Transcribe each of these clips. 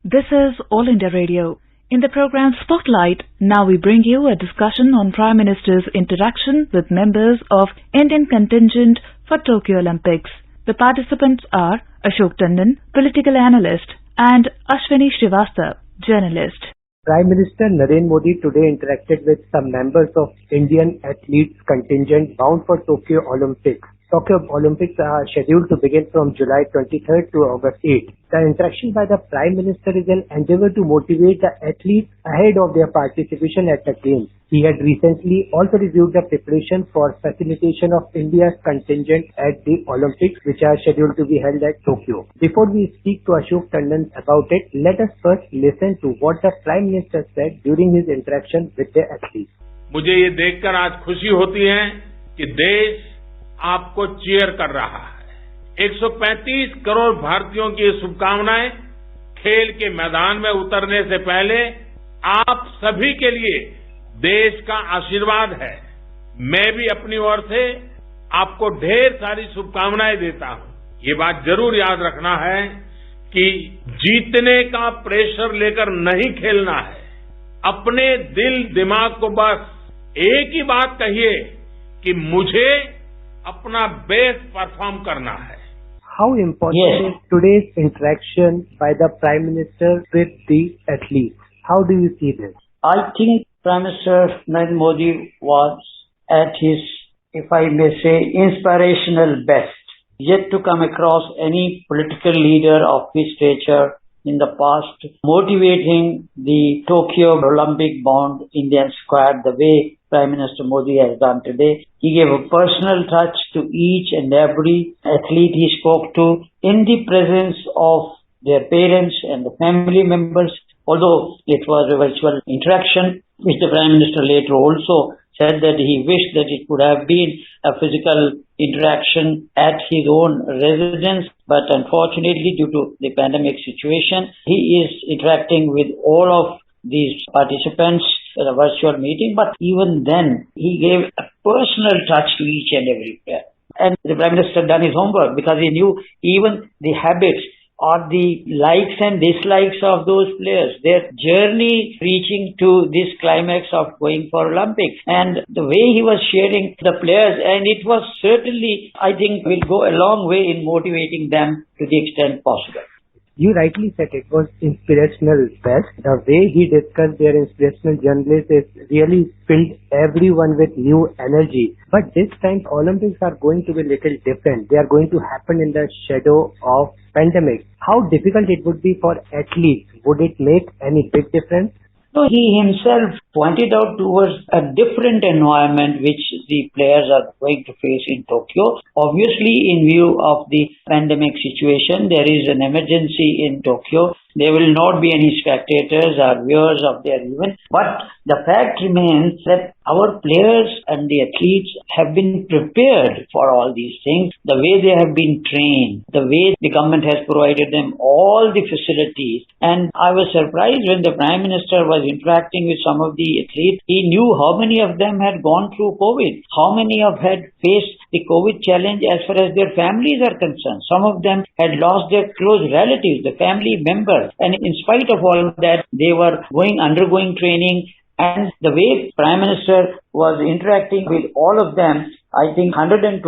This is All India Radio. In the program Spotlight, now we bring you a discussion on Prime Minister's interaction with members of Indian Contingent for Tokyo Olympics. The participants are Ashok Tandon, political analyst, and Ashwini Srivastava, journalist. Prime Minister Narendra Modi today interacted with some members of Indian athletes contingent bound for Tokyo Olympics. Tokyo Olympics are scheduled to begin from July 23rd to August 8th. The interaction by the Prime Minister is an endeavor to motivate the athletes ahead of their participation at the Games. He had recently also reviewed the preparation for facilitation of India's contingent at the Olympics, which are scheduled to be held at Tokyo. Before we speak to Ashok Tandon about it, let us first listen to what the Prime Minister said during his interaction with the athletes. मुझे ये देखकर आज खुशी होती है कि देश आपको चीयर कर रहा है। 135 करोड़ भारतीयों की ये शुभकामनाएं खेल के मैदान में उतरने से पहले आप सभी के लिए देश का आशीर्वाद है। मैं भी अपनी ओर से आपको ढेर सारी शुभकामनाएं देता हूं। ये बात जरूर याद रखना है कि जीतने का प्रेशर लेकर नहीं खेलना है। अपने दिल दिमाग को बस एक ही बात कहिए कि मुझे अपना बेस्ट परफॉर्म करना है। How important is today's interaction by the Prime Minister with the athletes? How do you see this? I think Prime Minister Narendra Modi was at his, if I may say, inspirational best. Yet to come across any political leader of his stature in the past, motivating the Tokyo Olympic bound Indian squad the way Prime Minister Modi has done today. He gave a personal touch to each and every athlete he spoke to in the presence of their parents and the family members. Although it was a virtual interaction, which the Prime Minister later also said that he wished that it could have been a physical interaction at his own residence, but unfortunately due to the pandemic situation, he is interacting with all of these participants in a virtual meeting, but even then he gave a personal touch to each and every player. And the Prime Minister done his homework because he knew even the habits or the likes and dislikes of those players, their journey reaching to this climax of going for Olympics, and the way he was sharing the players, and it was certainly, I think, will go a long way in motivating them to the extent possible. You rightly said it was inspirational best. The way he discussed their inspirational journeys is really filled everyone with new energy. But this time Olympics are going to be a little different. They are going to happen in the shadow of pandemic. How difficult it would be for athletes? Would it make any big difference? So he himself pointed out towards a different environment which the players are going to face in Tokyo. Obviously, in view of the pandemic situation, there is an emergency in Tokyo. There will not be any spectators or viewers of their event. But the fact remains that our players and the athletes have been prepared for all these things, the way they have been trained, the way the government has provided them all the facilities. And I was surprised when the Prime Minister was interacting with some of the athletes. He knew how many of them had gone through COVID, how many of had faced the COVID challenge as far as their families are concerned. Some of them had lost their close relatives, the family members. And in spite of all of that, they were undergoing training. And the way Prime Minister was interacting with all of them, I think 126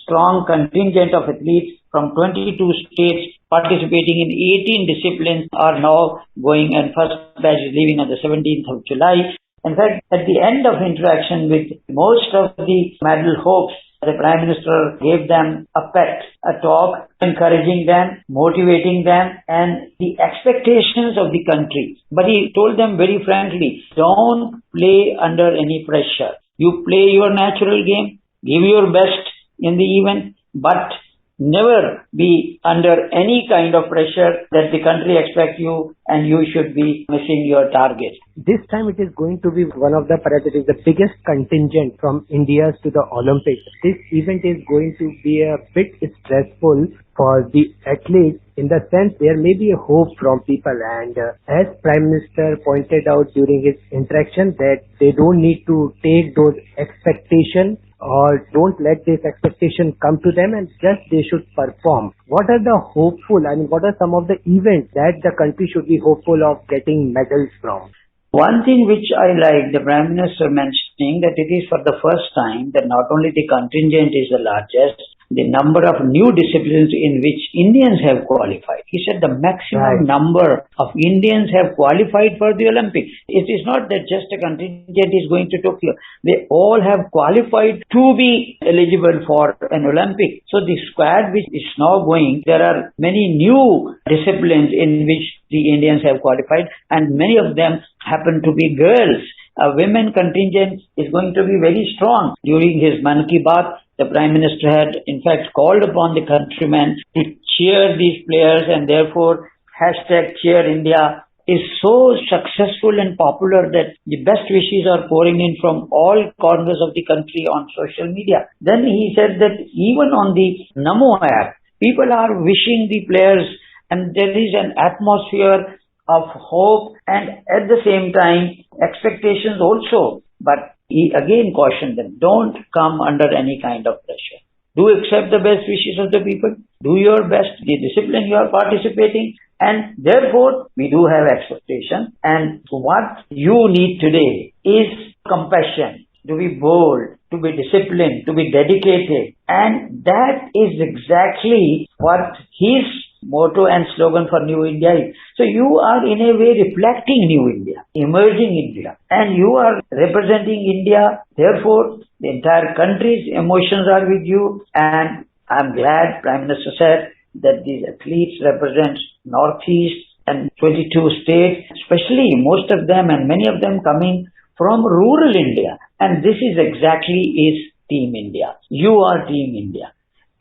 strong contingent of athletes from 22 states participating in 18 disciplines are now going, and first batch is leaving on the 17th of July. In fact, at the end of interaction with most of the medal hopes, the Prime Minister gave them a pet, a talk, encouraging them, motivating them, and the expectations of the country. But he told them very frankly, don't play under any pressure. You play your natural game, give your best in the event, but never be under any kind of pressure that the country expects you and you should be missing your target. This time it is going to be one of the, perhaps it is the biggest contingent from India to the Olympics. This event is going to be a bit stressful for the athletes, in the sense there may be a hope from people, and as Prime Minister pointed out during his interaction, that they don't need to take those expectations or don't let this expectation come to them and just they should perform? What are the hopeful, what are some of the events that the country should be hopeful of getting medals from? One thing which I like the Prime Minister mentioning that it is for the first time that not only the contingent is the largest, the number of new disciplines in which Indians have qualified. He said the maximum number of Indians have qualified for the Olympics. It is not that just a contingent is going to Tokyo. They all have qualified to be eligible for an Olympic. So the squad which is now going, there are many new disciplines in which the Indians have qualified, and many of them happen to be girls. A women contingent is going to be very strong. During his Man Ki Baat, the Prime Minister had in fact called upon the countrymen to cheer these players, and therefore #CheerIndia is so successful and popular that the best wishes are pouring in from all corners of the country on social media. Then he said that even on the Namo app, people are wishing the players, and there is an atmosphere of hope and at the same time expectations also. But he again cautioned them, don't come under any kind of pressure. Do accept the best wishes of the people. Do your best. The discipline you are participating. And therefore, we do have expectation. And what you need today is compassion, to be bold, to be disciplined, to be dedicated. And that is exactly what his motto and slogan for New India is. So you are in a way reflecting New India, emerging India, and you are representing India. Therefore, the entire country's emotions are with you, and I'm glad Prime Minister said that these athletes represent Northeast and 22 states, especially most of them and many of them coming from rural India. And this is exactly is Team India. You are Team India.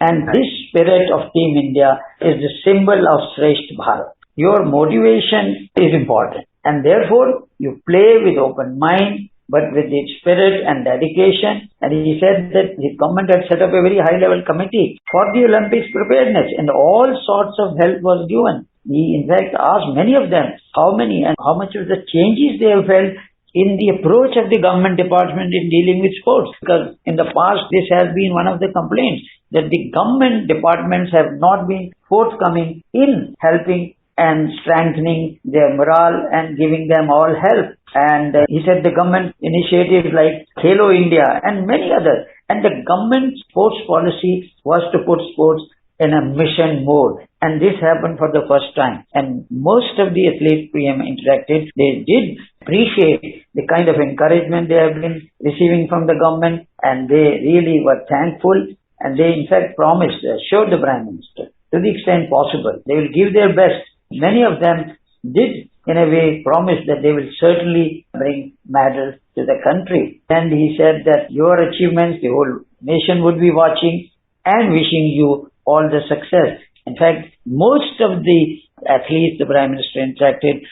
And this spirit of Team India is the symbol of Shrestha Bharat. Your motivation is important. And therefore, you play with open mind, but with the spirit and dedication. And he said that the government had set up a very high-level committee for the Olympics preparedness, and all sorts of help was given. He, in fact, asked many of them how many and how much of the changes they have felt in the approach of the government department in dealing with sports. Because in the past, this has been one of the complaints, that the government departments have not been forthcoming in helping and strengthening their morale and giving them all help. And he said the government initiatives like Khelo India and many others. And the government sports policy was to put sports in a mission mode. And this happened for the first time. And most of the athletes PM interacted, they did appreciate the kind of encouragement they have been receiving from the government, and they really were thankful. And they in fact promised, assured the Prime Minister, to the extent possible, they will give their best. Many of them did in a way promise that they will certainly bring medals to the country. And he said that your achievements, the whole nation would be watching and wishing you all the success. In fact, most of the athletes the Prime Minister interacted,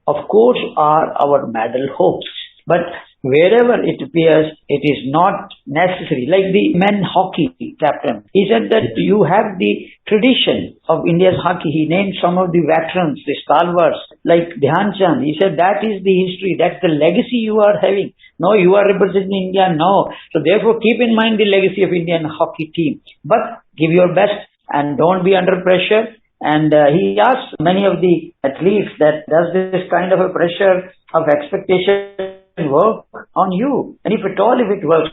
of course, are our medal hopes. But wherever it appears, it is not necessary. Like the men hockey captain, he said that you have the tradition of India's hockey. He named some of the veterans, the stalwarts, like Dhyan Chand. He said that is the history, that's the legacy you are having. No, you are representing India now. So therefore, keep in mind the legacy of Indian hockey team. But give your best and don't be under pressure. And he asked many of the athletes that does this kind of a pressure of expectation work on you? And if at all, if it works,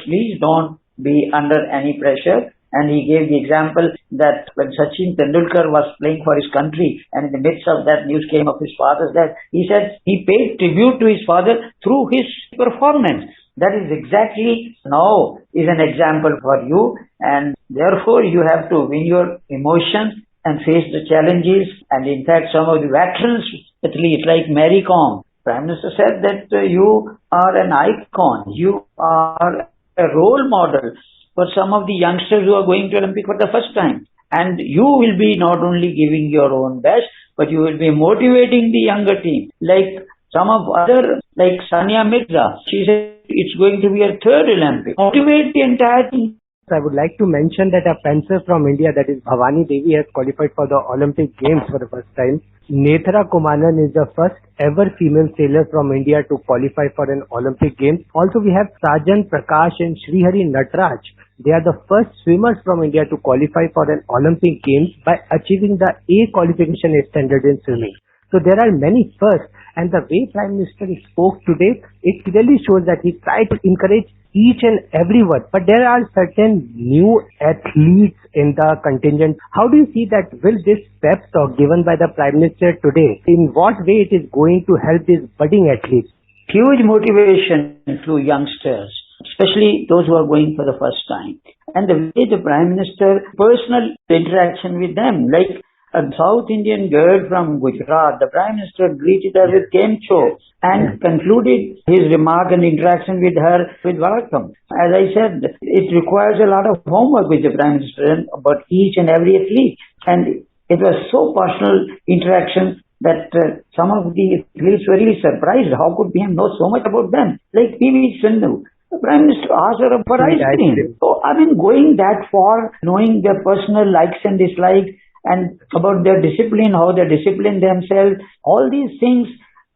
please don't be under any pressure. And he gave the example that when Sachin Tendulkar was playing for his country, and in the midst of that news came of his father's death, he said he paid tribute to his father through his performance. That is exactly now is an example for you, and therefore you have to win your emotions and face the challenges. And in fact, some of the veterans athletes like Mary Kom, Prime Minister said that you are an icon, you are a role model for some of the youngsters who are going to Olympic for the first time. And you will be not only giving your own best, but you will be motivating the younger team. Like some of other, like Sania Mirza, she said it's going to be her third Olympic. Motivate the entire team. So I would like to mention that a fencer from India, that is Bhavani Devi, has qualified for the Olympic Games for the first time. Nethra Kumaran is the first ever female sailor from India to qualify for an Olympic Games. Also, we have Sajan Prakash and Srihari Natraj. They are the first swimmers from India to qualify for an Olympic Games by achieving the A qualification standard in swimming. So there are many firsts, and the way Prime Minister spoke today, it clearly shows that he tried to encourage each and everyone. But there are certain new athletes in the contingent. How do you see that? Will this pep talk given by the Prime Minister today, in what way it is going to help these budding athletes? Huge motivation to youngsters, especially those who are going for the first time. And the way the Prime Minister, personal interaction with them, like a South Indian girl from Gujarat, the Prime Minister greeted her with Kemcho and concluded his remark and interaction with her with welcome. As I said, it requires a lot of homework with the Prime Minister about each and every athlete. And it was so personal interaction that some of the athletes were really surprised. How could PM know so much about them? Like PV Sindhu. The Prime Minister asked her for ice cream. So, going that far, knowing their personal likes and dislikes, and about their discipline, how they discipline themselves, all these things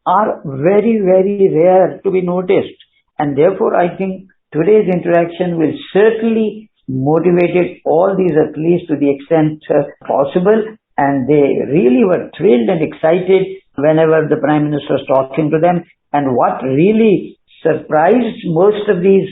are very, very rare to be noticed. And therefore, I think today's interaction will certainly motivate all these athletes to the extent possible. And they really were thrilled and excited whenever the Prime Minister was talking to them. And what really surprised most of these,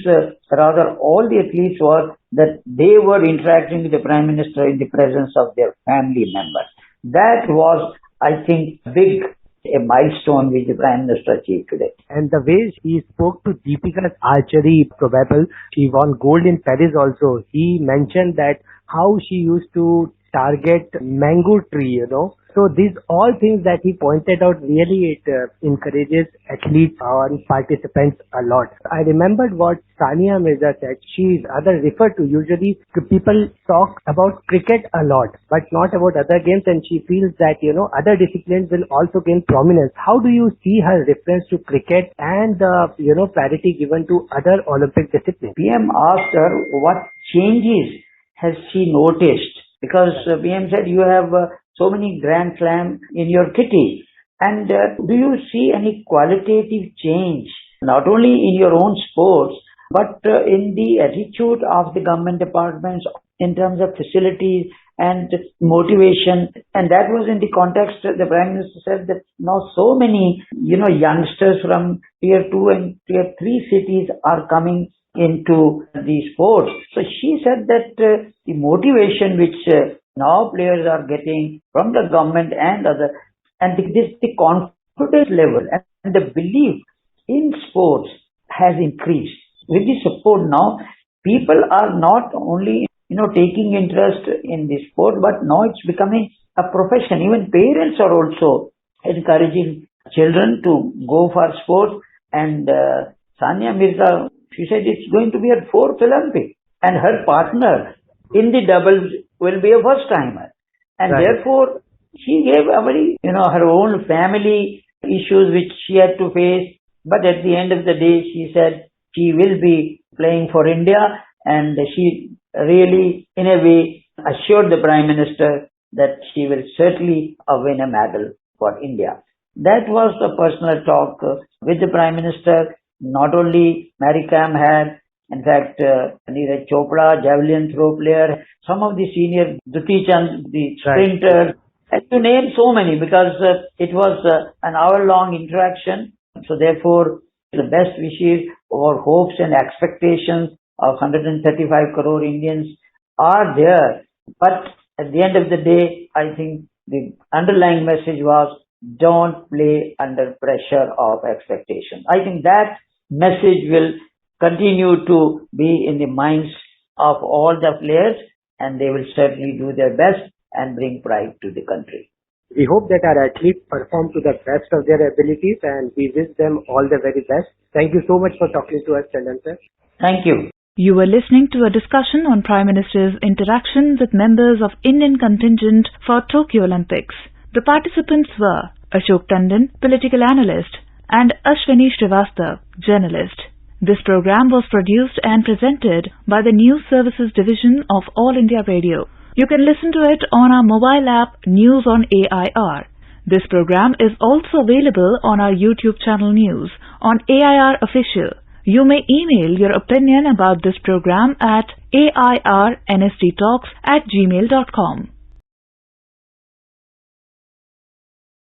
rather all the athletes, was that they were interacting with the Prime Minister in the presence of their family members. That was, I think, a milestone which the Prime Minister achieved today. And the way he spoke to Deepika's archery probable, she won gold in Paris also. He mentioned that how she used to target mango tree, So these all things that he pointed out, really it encourages athletes and participants a lot. I remembered what Sania Mirza said. She rather referred to, usually people talk about cricket a lot, but not about other games, and she feels that, other disciplines will also gain prominence. How do you see her reference to cricket and priority given to other Olympic disciplines? PM asked her what changes has she noticed, because PM said you have so many Grand Slam in your kitty. And do you see any qualitative change, not only in your own sports, but in the attitude of the government departments in terms of facilities and motivation? And that was in the context, the Prime Minister said that now so many, youngsters from tier 2 and tier 3 cities are coming into the sports. So she said that the motivation which now players are getting from the government and other, and the confidence level and the belief in sports has increased. With the support now, people are not only taking interest in the sport, but now it's becoming a profession. Even parents are also encouraging children to go for sports. And Sania Mirza, she said it's going to be her 4th Olympic, and her partner in the doubles will be a first timer. And therefore, she gave a very, her own family issues which she had to face. But at the end of the day, she said she will be playing for India, and she really, in a way, assured the Prime Minister that she will certainly win a medal for India. That was the personal talk with the Prime Minister. Not only Mary Kam had, in fact, Neeraj Chopra, javelin throw player, some of the senior, Duti Chand, the sprinter, and to name so many, because it was an hour-long interaction. So therefore, the best wishes or hopes and expectations of 135 crore Indians are there. But at the end of the day, I think the underlying message was, don't play under pressure of expectation. I think that message will continue to be in the minds of all the players, and they will certainly do their best and bring pride to the country. We hope that our athletes perform to the best of their abilities, and we wish them all the very best. Thank you so much for talking to us, Chandan sir. Thank you. You were listening to a discussion on Prime Minister's interaction with members of Indian Contingent for Tokyo Olympics. The participants were Ashok Tandon, political analyst, and Ashwini Srivastav, journalist. This program was produced and presented by the News Services Division of All India Radio. You can listen to it on our mobile app News on AIR. This program is also available on our YouTube channel News on AIR Official. You may email your opinion about this program at airnsttalks@gmail.com.